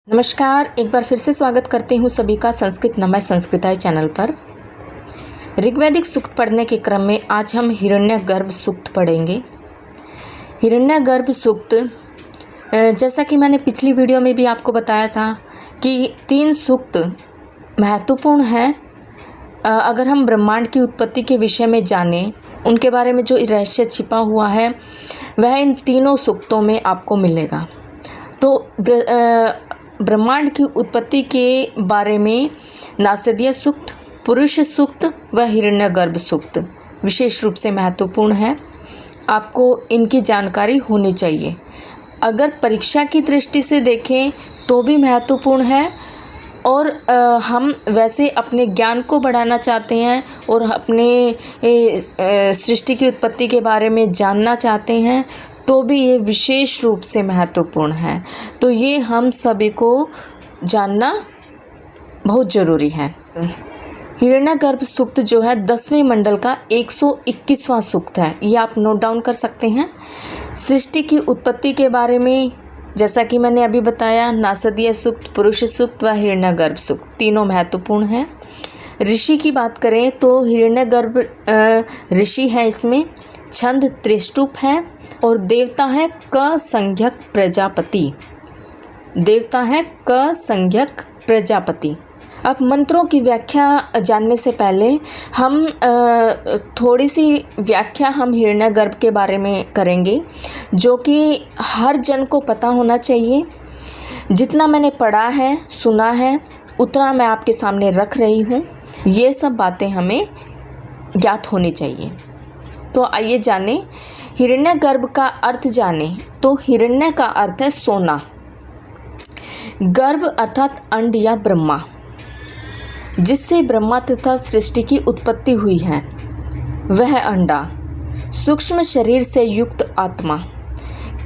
नमस्कार, एक बार फिर से स्वागत करती हूँ सभी का संस्कृत नमः संस्कृताय चैनल पर। ऋग्वैदिक सूक्त पढ़ने के क्रम में आज हम हिरण्यगर्भ सूक्त पढ़ेंगे। हिरण्यगर्भ सूक्त, जैसा कि मैंने पिछली वीडियो में भी आपको बताया था कि 3 सूक्त महत्वपूर्ण हैं। अगर हम ब्रह्मांड की उत्पत्ति के विषय में जानें, उनके बारे में जो रहस्य छिपा हुआ है वह इन तीनों सूक्तों में आपको मिलेगा। तो ब्रह्मांड की उत्पत्ति के बारे में नासदीय सूक्त, पुरुष सूक्त व हिरण्यगर्भ सूक्त विशेष रूप से महत्वपूर्ण है। आपको इनकी जानकारी होनी चाहिए। अगर परीक्षा की दृष्टि से देखें तो भी महत्वपूर्ण है, और हम वैसे अपने ज्ञान को बढ़ाना चाहते हैं और अपने सृष्टि की उत्पत्ति के बारे में जानना चाहते हैं तो भी ये विशेष रूप से महत्वपूर्ण है। तो ये हम सभी को जानना बहुत ज़रूरी है। हिरण्यगर्भ सूक्त जो है 10वें मंडल का 121वां सूक्त है, ये आप नोट डाउन कर सकते हैं। सृष्टि की उत्पत्ति के बारे में जैसा कि मैंने अभी बताया, नासदीय सूक्त, पुरुष सूक्त व हिरण्यगर्भ सूक्त तीनों महत्वपूर्ण हैं। ऋषि की बात करें तो हिरण्यगर्भ ऋषि है, इसमें छंद त्रिष्टुप है और देवता है क संज्ञक प्रजापति। देवता है क संज्ञक प्रजापति। अब मंत्रों की व्याख्या जानने से पहले हम थोड़ी सी व्याख्या हम हिरण्यगर्भ के बारे में करेंगे, जो कि हर जन को पता होना चाहिए। जितना मैंने पढ़ा है, सुना है, उतना मैं आपके सामने रख रही हूँ। ये सब बातें हमें ज्ञात होनी चाहिए। तो आइए जानें, हिरण्यगर्भ का अर्थ जानें। तो हिरण्य का अर्थ है सोना, गर्भ अर्थात अंड या ब्रह्मा, जिससे ब्रह्मा तथा सृष्टि की उत्पत्ति हुई है, वह अंडा, सूक्ष्म शरीर से युक्त आत्मा।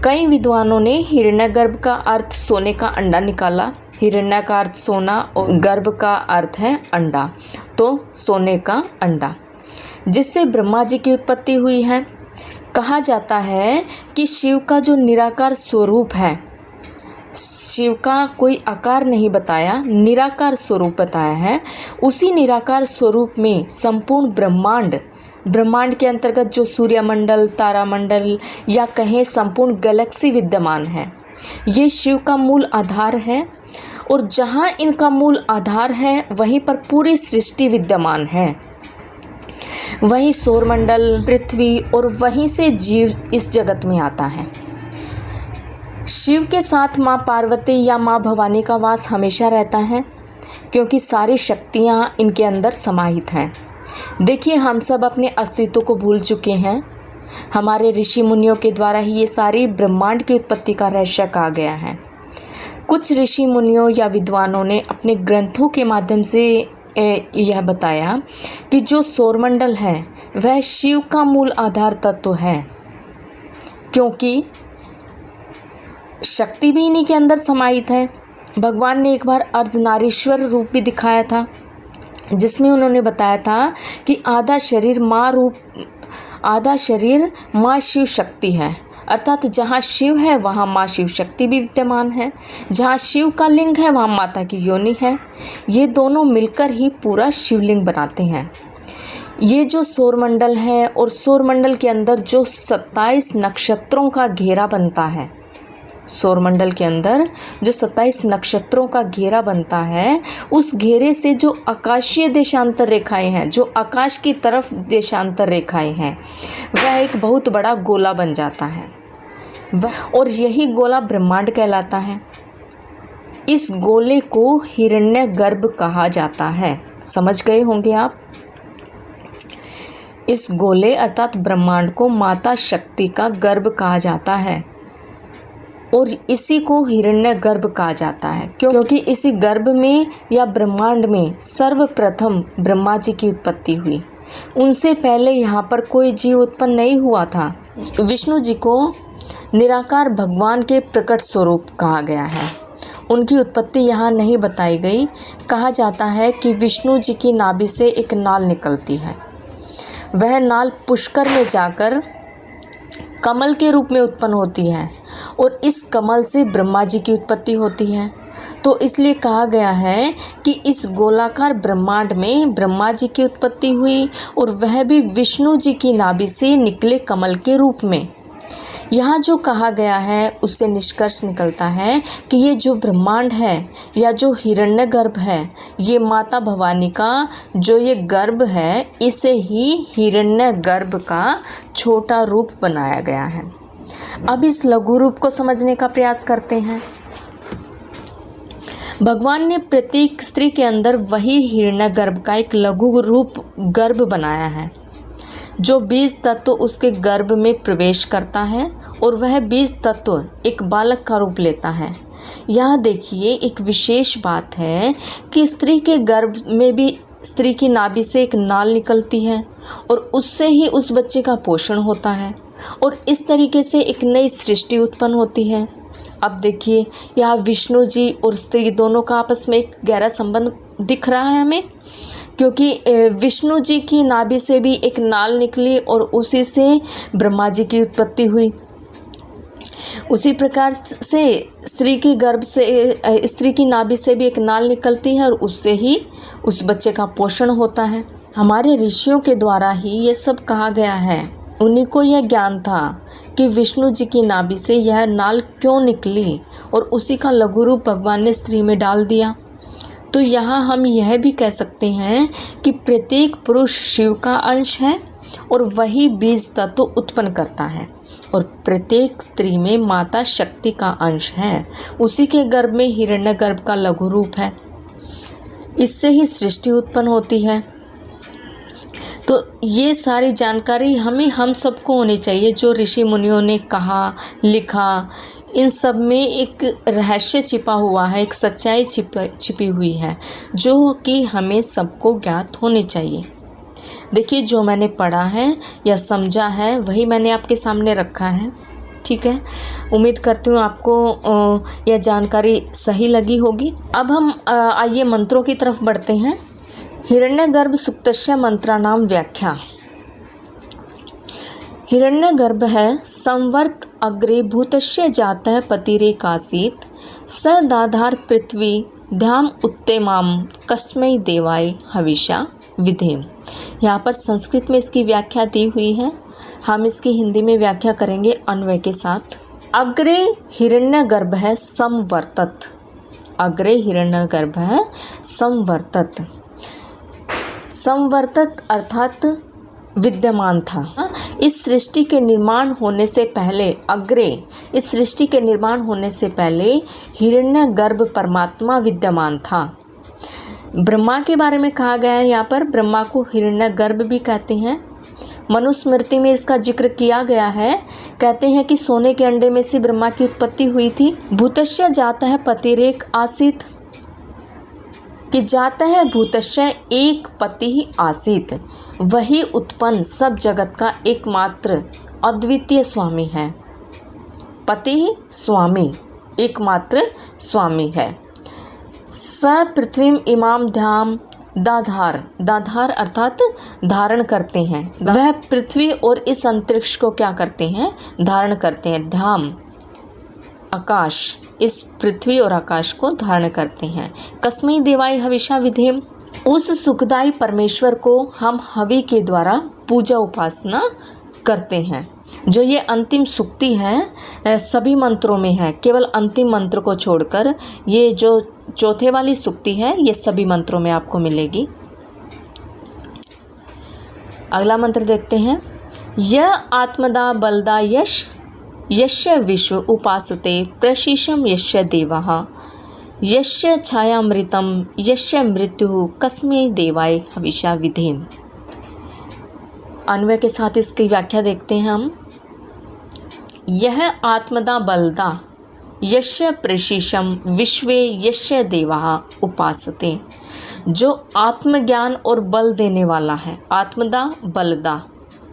कई विद्वानों ने हिरण्यगर्भ का अर्थ सोने का अंडा निकाला। हिरण्य का अर्थ सोना और गर्भ का अर्थ है अंडा, तो सोने का अंडा, जिससे ब्रह्मा जी की उत्पत्ति हुई है। कहा जाता है कि शिव का जो निराकार स्वरूप है, शिव का कोई आकार नहीं बताया, निराकार स्वरूप बताया है। उसी निराकार स्वरूप में संपूर्ण ब्रह्मांड के अंतर्गत जो सूर्यमंडल, तारामंडल या कहें संपूर्ण गैलेक्सी विद्यमान है, ये शिव का मूल आधार है। और जहाँ इनका मूल आधार है वहीं पर पूरी सृष्टि विद्यमान है। वहीं सौरमंडल, पृथ्वी और वहीं से जीव इस जगत में आता है। शिव के साथ माँ पार्वती या माँ भवानी का वास हमेशा रहता है, क्योंकि सारी शक्तियाँ इनके अंदर समाहित हैं। देखिए, हम सब अपने अस्तित्व को भूल चुके हैं। हमारे ऋषि मुनियों के द्वारा ही ये सारी ब्रह्मांड की उत्पत्ति का रहस्य कहा गया है। कुछ ऋषि मुनियों या विद्वानों ने अपने ग्रंथों के माध्यम से यह बताया कि जो सौरमंडल है वह शिव का मूल आधार तत्व है, क्योंकि शक्ति भी इन्हीं के अंदर समाहित है। भगवान ने एक बार अर्धनारीश्वर रूप भी दिखाया था, जिसमें उन्होंने बताया था कि आधा शरीर माँ शिव शक्ति है, अर्थात जहाँ शिव है वहाँ माँ शिव शक्ति भी विद्यमान है। जहाँ शिव का लिंग है वहाँ माता की योनि है। ये दोनों मिलकर ही पूरा शिवलिंग बनाते हैं। ये जो सौरमंडल है और सौरमंडल के अंदर जो 27 नक्षत्रों का घेरा बनता है, सौरमंडल के अंदर जो 27 नक्षत्रों का घेरा बनता है, उस घेरे से जो आकाशीय देशांतर रेखाएं हैं, जो आकाश की तरफ देशांतर रेखाएं हैं, वह एक बहुत बड़ा गोला बन जाता है। और यही गोला ब्रह्मांड कहलाता है। इस गोले को हिरण्यगर्भ कहा जाता है। समझ गए होंगे आप। इस गोले अर्थात ब्रह्मांड को माता शक्ति का गर्भ कहा जाता है, और इसी को हिरण्यगर्भ कहा जाता है, क्योंकि इसी गर्भ में या ब्रह्मांड में सर्वप्रथम ब्रह्मा जी की उत्पत्ति हुई। उनसे पहले यहाँ पर कोई जीव उत्पन्न नहीं हुआ था। विष्णु जी को निराकार भगवान के प्रकट स्वरूप कहा गया है। उनकी उत्पत्ति यहाँ नहीं बताई गई। कहा जाता है कि विष्णु जी की नाभि से एक नाल निकलती है। वह नाल पुष्कर में जाकर कमल के रूप में उत्पन्न होती है, और इस कमल से ब्रह्मा जी की उत्पत्ति होती है। तो इसलिए कहा गया है कि इस गोलाकार ब्रह्मांड में ब्रह्मा जी की उत्पत्ति हुई और वह भी विष्णु जी की नाभि से निकले कमल के रूप में। यहाँ जो कहा गया है उससे निष्कर्ष निकलता है कि ये जो ब्रह्मांड है या जो हिरण्यगर्भ है, ये माता भवानी का जो ये गर्भ है, इसे ही हिरण्यगर्भ का छोटा रूप बनाया गया है। अब इस लघु रूप को समझने का प्रयास करते हैं। भगवान ने प्रत्येक स्त्री के अंदर वही हिरण्यगर्भ का एक लघु रूप गर्भ बनाया है। जो बीज तत्व उसके गर्भ में प्रवेश करता है और वह बीज तत्व एक बालक का रूप लेता है। यहाँ देखिए एक विशेष बात है कि स्त्री के गर्भ में भी स्त्री की नाभि से एक नाल निकलती है और उससे ही उस बच्चे का पोषण होता है और इस तरीके से एक नई सृष्टि उत्पन्न होती है। अब देखिए यहाँ विष्णु जी और स्त्री दोनों का आपस में एक गहरा संबंध दिख रहा है हमें, क्योंकि विष्णु जी की नाभि से भी एक नाल निकली और उसी से ब्रह्मा जी की उत्पत्ति हुई। उसी प्रकार से स्त्री के गर्भ से स्त्री की नाभि से भी एक नाल निकलती है और उससे ही उस बच्चे का पोषण होता है। हमारे ऋषियों के द्वारा ही ये सब कहा गया है। उन्हीं को यह ज्ञान था कि विष्णु जी की नाभि से यह नाल क्यों निकली और उसी का लघु रूप भगवान ने स्त्री में डाल दिया। तो यहाँ हम यह भी कह सकते हैं कि प्रत्येक पुरुष शिव का अंश है और वही बीज तत्व उत्पन्न करता है और प्रत्येक स्त्री में माता शक्ति का अंश है। उसी के गर्भ में हिरण्यगर्भ का लघु रूप है। इससे ही सृष्टि उत्पन्न होती है। तो ये सारी जानकारी हम सबको होनी चाहिए। जो ऋषि मुनियों ने कहा, लिखा, इन सब में एक रहस्य छिपा हुआ है, एक सच्चाई छिपी हुई है जो कि हमें सबको ज्ञात होनी चाहिए। देखिए जो मैंने पढ़ा है या समझा है वही मैंने आपके सामने रखा है। ठीक है, उम्मीद करती हूँ आपको यह जानकारी सही लगी होगी। अब हम आइए मंत्रों की तरफ बढ़ते हैं। हिरण्यगर्भ सुक्तस्य मंत्राणाम व्याख्या। हिरण्यगर्भ है संवर्त अग्रे भूतस्य जातः पतिरेकासीत् स दाधार पृथ्वी ध्याम उत्तेमाम कस्मै देवाय हविषा विधेम। यहाँ पर संस्कृत में इसकी व्याख्या दी हुई है। हम इसकी हिंदी में व्याख्या करेंगे अन्वय के साथ। अग्रे हिरण्यगर्भ है संवर्तत। अग्रे हिरण्यगर्भ है संवर्तत। संवर्तत अर्थात विद्यमान था। इस सृष्टि के निर्माण होने से पहले, अग्रे इस सृष्टि के निर्माण होने से पहले हिरण्यगर्भ परमात्मा विद्यमान था। ब्रह्मा के बारे में कहा गया है। यहाँ पर ब्रह्मा को हिरण्यगर्भ भी कहते हैं। मनुस्मृति में इसका जिक्र किया गया है। कहते हैं कि सोने के अंडे में से ब्रह्मा की उत्पत्ति हुई थी। भूतस्य जाता है पतिरेक आसीत, कि जाता है भूतस्य एक पति ही आसीत, वही उत्पन्न सब जगत का एकमात्र अद्वितीय स्वामी है। पति स्वामी एकमात्र स्वामी है। स पृथ्वीम इमाम ध्याम दाधार, दाधार अर्थात धारण करते हैं। वह पृथ्वी और इस अंतरिक्ष को क्या करते हैं? धारण करते हैं। ध्याम आकाश, इस पृथ्वी और आकाश को धारण करते हैं। कस्मै देवाय हविषा विधेम, उस सुखदायी परमेश्वर को हम हवि के द्वारा पूजा उपासना करते हैं। जो ये अंतिम सुक्ति है सभी मंत्रों में है, केवल अंतिम मंत्र को छोड़कर ये जो चौथे वाली सुक्ति है ये सभी मंत्रों में आपको मिलेगी। अगला मंत्र देखते हैं। यह आत्मदा बलदा यश यस्य विश्व उपासते प्रशीषम यस्य देवाः यस्य छायामृतम यस्य मृत्यु कस्मै देवाय हविषा विधेम। अन्वय के साथ इसकी व्याख्या देखते हैं हम। यह आत्मदा बलदा यस्य प्रशीषम विश्वे यस्य देवाः उपासते, जो आत्मज्ञान और बल देने वाला है। आत्मदा बलदा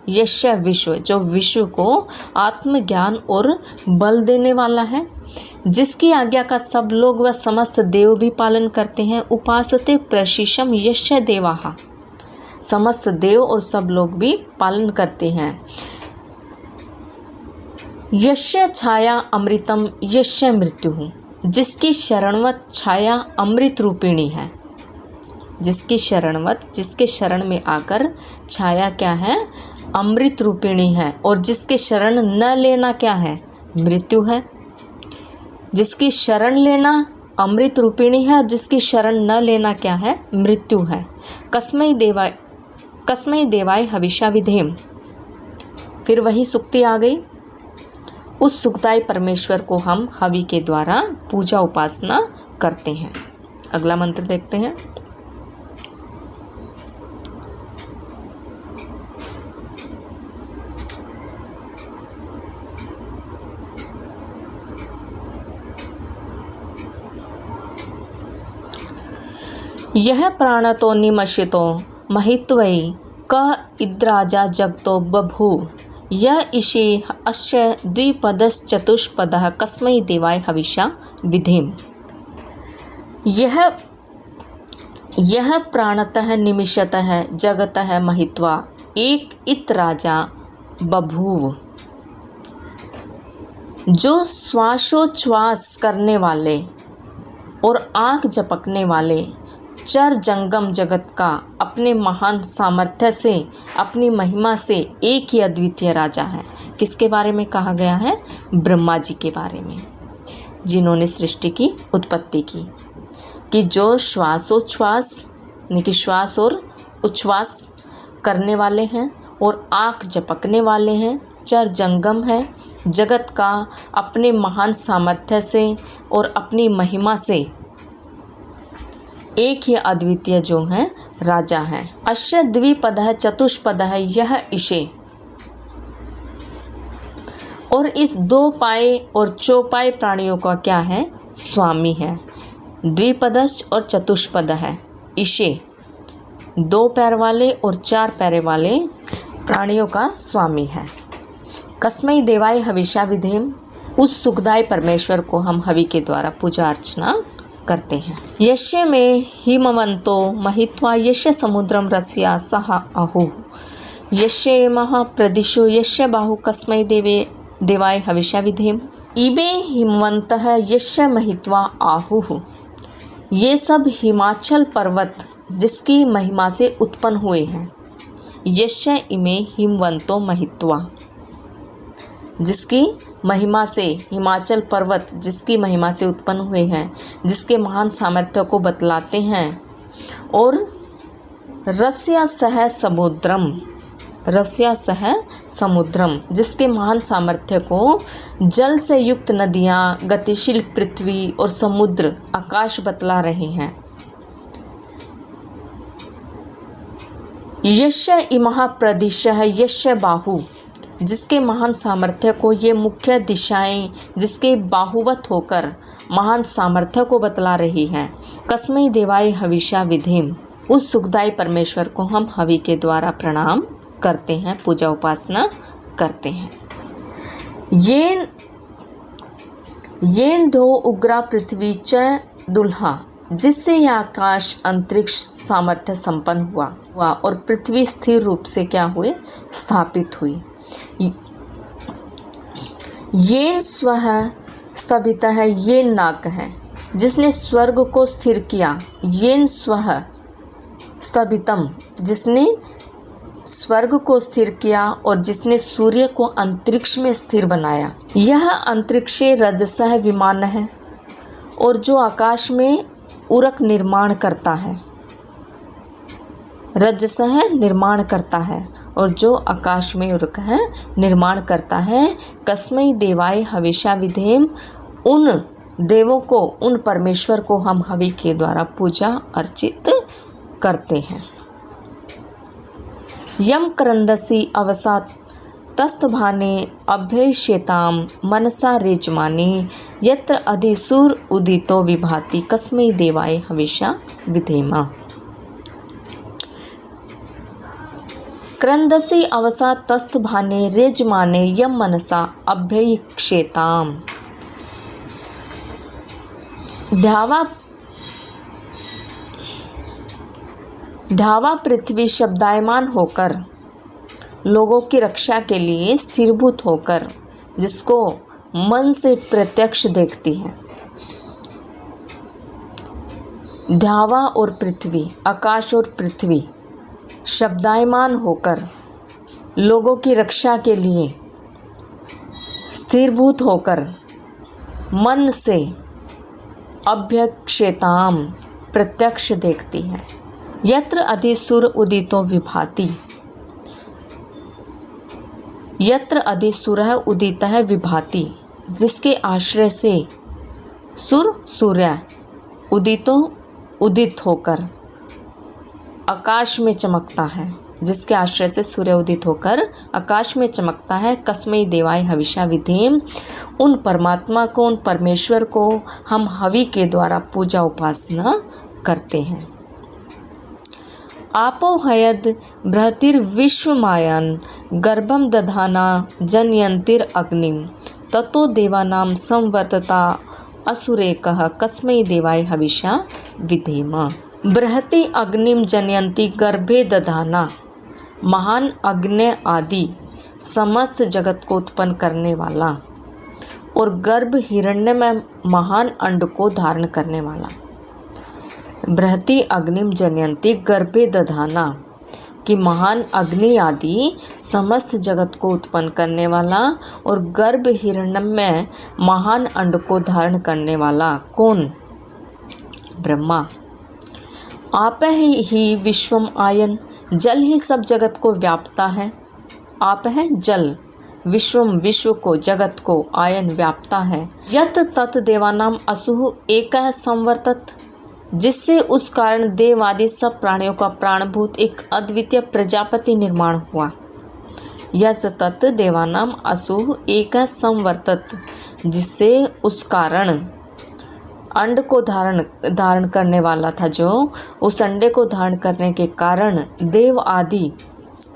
यस्य विश्व, जो विश्व को आत्मज्ञान और बल देने वाला है, जिसकी आज्ञा का सब लोग व समस्त देव भी पालन करते हैं। उपासते प्रशीषम यस्य देवाः, समस्त देव और सब लोग भी पालन करते हैं। यस्य छाया अमृतम यस्य मृत्यु, जिसकी शरणवत छाया अमृत रूपिणी है। जिसकी शरणवत, जिसके शरण में आकर छाया क्या है, अमृत रूपिणी है। और जिसके शरण न लेना क्या है, मृत्यु है। जिसकी शरण लेना अमृत रूपिणी है और जिसकी शरण न लेना क्या है, मृत्यु है। कस्मै देवाय हविषा विधेम। फिर वही सुक्ति आ गई। उस सुखदायी परमेश्वर को हम हवि के द्वारा पूजा उपासना करते हैं। अगला मंत्र देखते हैं। यह प्राणतो निमशितो महित्वै क इद्राजा जगतो बभूव यह इषे अस्य द्विपदश्चतुष्पदः कस्मै देवाय हविषा विधेम। यह प्राणतः निमिषतः जगतः महित्वा एक इत राजा बभूव। जो श्वासोच्छ्वास करने वाले और आँख झपकने वाले चर जंगम जगत का अपने महान सामर्थ्य से, अपनी महिमा से एक ही अद्वितीय राजा है। किसके बारे में कहा गया है, ब्रह्मा जी के बारे में, जिन्होंने सृष्टि की उत्पत्ति की। कि जो श्वासोच्छ्वास यानी कि श्वास और उच्छ्वास करने वाले हैं और आँख झपकने वाले हैं, चर जंगम है जगत का अपने महान सामर्थ्य से और अपनी महिमा से एक ही अद्वितीय जो है राजा है। अश्य द्विपदः चतुष्पदः यह इषे। और इस दो पाए और चौपाए प्राणियों का क्या है, स्वामी है। द्विपदश्च और चतुष्पद है। इषे दो पैर वाले और चार पैर वाले प्राणियों का स्वामी है। कस्मै देवाय हविषा विधेम। उस सुखदायी परमेश्वर को हम हवि के द्वारा पूजा अर्चना करते हैं। यस्य में हिमवंतो महित्वा यस्य समुद्रम रस्या सह आहु यस्य महाप्रदिशो यस्य बाहु कस्मै देवाय हविषा विधेम। इबे हिमवंतः यस्य महित्वा आहुः। ये सब हिमाचल पर्वत जिसकी महिमा से उत्पन्न हुए हैं। यस्य इमे हिमवंतो महित्वा, जिसकी महिमा से, हिमाचल पर्वत जिसकी महिमा से उत्पन्न हुए हैं, जिसके महान सामर्थ्य को बतलाते हैं। और रस्या सह समुद्रम, रस्या सह समुद्रम जिसके महान सामर्थ्य को जल से युक्त नदियाँ, गतिशील पृथ्वी और समुद्र आकाश बतला रहे हैं। यस्य इमः प्रदिशः यस्य बाहु, जिसके महान सामर्थ्य को ये मुख्य दिशाएं जिसके बाहुवत होकर महान सामर्थ्य को बतला रही हैं। कस्मै देवाय हविषा विधेम। उस सुखदायी परमेश्वर को हम हवि के द्वारा प्रणाम करते हैं, पूजा उपासना करते हैं। येन धो उग्रा पृथ्वी च दुल्हा, जिससे यह आकाश अंतरिक्ष सामर्थ्य संपन्न हुआ और पृथ्वी स्थिर रूप से क्या हुए, स्थापित हुई। येन स्वः स्थितः है, येन नाक है, जिसने स्वर्ग को स्थिर किया। येन स्वः स्थितम, जिसने स्वर्ग को स्थिर किया और जिसने सूर्य को अंतरिक्ष में स्थिर बनाया। यह अंतरिक्षे रजसः विमान है, और जो आकाश में उरक निर्माण करता है। रजसः निर्माण करता है और जो आकाश में उरक है निर्माण करता है। कस्मै देवाय हविषा विधेम। उन देवों को, उन परमेश्वर को हम हवि के द्वारा पूजा अर्चित करते हैं। यम क्रंदसी अवसात तस्थभाने अभ्यषेताम मनसा रेजमानी यत्र अधिसूर उदितो विभाति कस्मै देवाय हविषा विधेम। क्रंदसी अवसा तस्थभाने रेजमाने यम मनसा अभ्यक्षेताम। ध्यावा पृथ्वी शब्दायमान होकर, लोगों की रक्षा के लिए स्थिरभूत होकर, जिसको मन से प्रत्यक्ष देखती है। ध्यावा और पृथ्वी, आकाश और पृथ्वी शब्दायमान होकर लोगों की रक्षा के लिए स्थिरभूत होकर मन से अभ्यक्षेताम प्रत्यक्ष देखती है। यत्र अधिसुर उदितो विभाति, यत्र अधिसुरः उदितः विभाति, जिसके आश्रय से सुर सूर्य उदित होकर आकाश में चमकता है, जिसके आश्रय से सूर्य उदित होकर आकाश में चमकता है। कस्मै देवाय हविषा विधेम, उन परमात्मा को, उन परमेश्वर को हम हवि के द्वारा पूजा उपासना करते हैं। आपो हयद बृहतिर्विश्वमायन गर्भम दधाना जनयंतिर अग्निम, ततो देवानाम संवर्तता असुरेकः कस्मै देवाय हविषा विधेम। बृहति अग्निम जनयंती गर्भे दधाना, महान अग्नि आदि समस्त जगत को उत्पन्न करने वाला और गर्भ हिरण्य में महान अंड को धारण करने वाला। बृहति अग्निम जनयंती गर्भे दधाना कि महान अग्नि आदि समस्त जगत को उत्पन्न करने वाला और गर्भ हिरण्यम में महान अंड को धारण करने वाला कौन? ब्रह्मा। आप ही विश्वम आयन, जल ही सब जगत को व्यापता है। आप है जल, विश्वम विश्व को, जगत को, आयन व्यापता है। यत तत् देवानाम असुः एकः संवर्तत, जिससे उस कारण देव आदि सब प्राणियों का प्राणभूत एक अद्वितीय प्रजापति निर्माण हुआ। यत तत् देवानाम असुः एकः संवर्तत, जिससे उस कारण अंड को धारण करने वाला था, जो उस अंडे को धारण करने के कारण देव आदि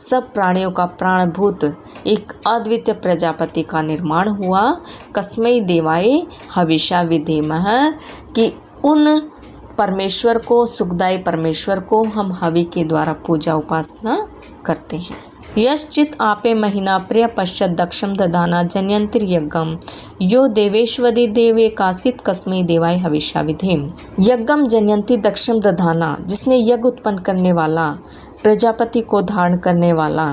सब प्राणियों का प्राणभूत एक अद्वितीय प्रजापति का निर्माण हुआ। कस्मै देवाय हविषा विधेमः, कि उन परमेश्वर को, सुखदायी परमेश्वर को हम हवि के द्वारा पूजा उपासना करते हैं। यश्चित आपे महीना प्रिय पश्चात दक्षम दधाना जनयंतिर यज्ञम, यो देवेश्वरी देवे कासित कस्मै देवाय हविषा विधेम। यज्ञम जनयंती दक्षम दधाना, जिसने यज्ञ उत्पन्न करने वाला, प्रजापति को धारण करने वाला,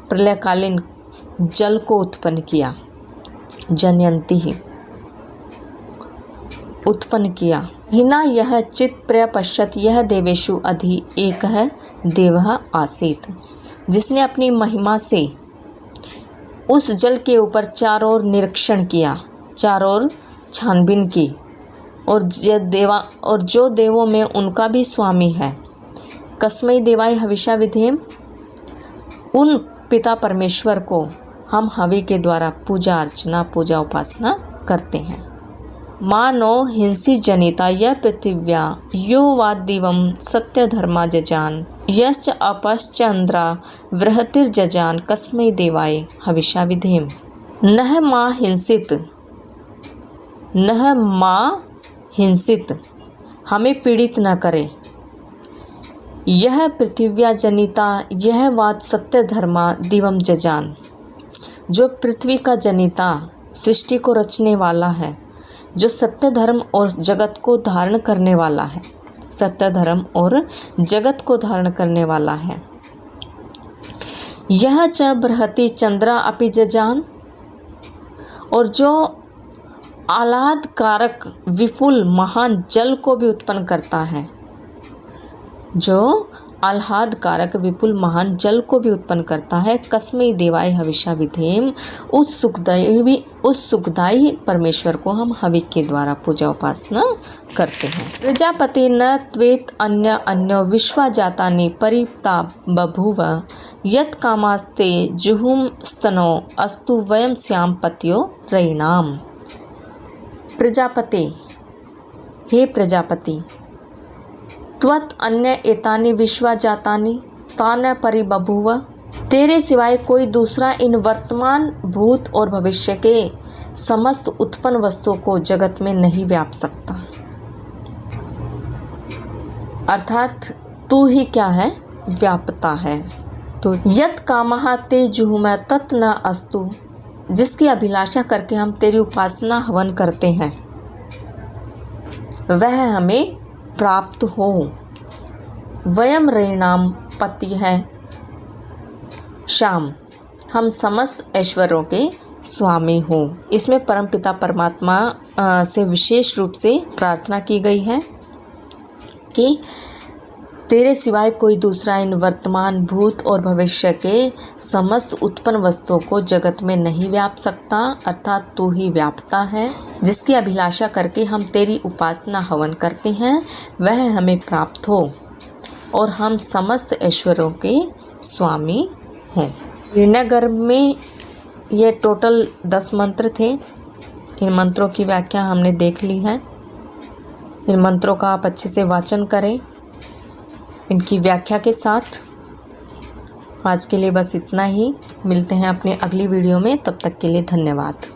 प्रलयकालीन जल को उत्पन्न किया। जनयंती ही उत्पन्न किया। हिना यह चित प्रिय पश्चात यह देवेशु अधि एक है देवः आसीत, जिसने अपनी महिमा से उस जल के ऊपर चारों ओर निरीक्षण किया, चारों ओर छानबीन की, और जो देवों में उनका भी स्वामी है। कस्मै देवाय हविषा विधेम, उन पिता परमेश्वर को हम हवि के द्वारा पूजा अर्चना, पूजा उपासना करते हैं। मानो हिंसी जनिता यह पृथिव्या यो वादिवम सत्य धर्मा जजान, यश्च अपश्चंद्रा बृहतिर्जजान कस्मै देवाय हविषा विधेम। नह माँ हिंसित, हमें पीड़ित न करे। यह पृथिव्या जनिता, यह वाद सत्य धर्मा दिवम जजान, जो पृथ्वी का जनिता, सृष्टि को रचने वाला है, जो सत्य धर्म और जगत को धारण करने वाला है, सत्य धर्म और जगत को धारण करने वाला है। यह च बृहति चंद्रा अपि जजान, और जो आह्लादकारक विपुल महान जल को भी उत्पन्न करता है, जो आह्लादकारक विपुल महान जल को भी उत्पन्न करता है। कस्मै देवाय हविषा विधेम, उस सुखदायी परमेश्वर को हम हवि के द्वारा पूजा उपासना करते हैं। प्रजापति न त्वेत अन्यो विश्वा जातानि परिप्ता बभूव, यत् कामास्ते जुहुम स्तनो अस्तु वयम श्याम पत्यो रयिणाम। प्रजापति, हे प्रजापति, त्वत् अन्य एतानि विश्वा जातानि तान परिबभूव, तेरे सिवाय कोई दूसरा इन वर्तमान, भूत और भविष्य के समस्त उत्पन्न वस्तुओं को जगत में नहीं व्याप सकता। अर्थात तू ही क्या है? व्यापता है। तो यत् कामः ते जुहुम तत् न अस्तु, जिसकी अभिलाषा करके हम तेरी उपासना हवन करते हैं, वह हमें प्राप्त हो। वयम ऋणाम पति है श्याम, हम समस्त ऐश्वर्यों के स्वामी हो। इसमें परमपिता परमात्मा से विशेष रूप से प्रार्थना की गई है कि तेरे सिवाय कोई दूसरा इन वर्तमान, भूत और भविष्य के समस्त उत्पन्न वस्तुओं को जगत में नहीं व्याप सकता, अर्थात तू ही व्यापता है। जिसकी अभिलाषा करके हम तेरी उपासना हवन करते हैं वह हमें प्राप्त हो और हम समस्त ऐश्वर्यों के स्वामी हों। हिरण्यगर्भ में ये टोटल 10 मंत्र थे। इन मंत्रों की व्याख्या हमने देख ली है। इन मंत्रों का आप अच्छे से वाचन करें इनकी व्याख्या के साथ। आज के लिए बस इतना ही। मिलते हैं अपनी अगली वीडियो में, तब तक के लिए धन्यवाद।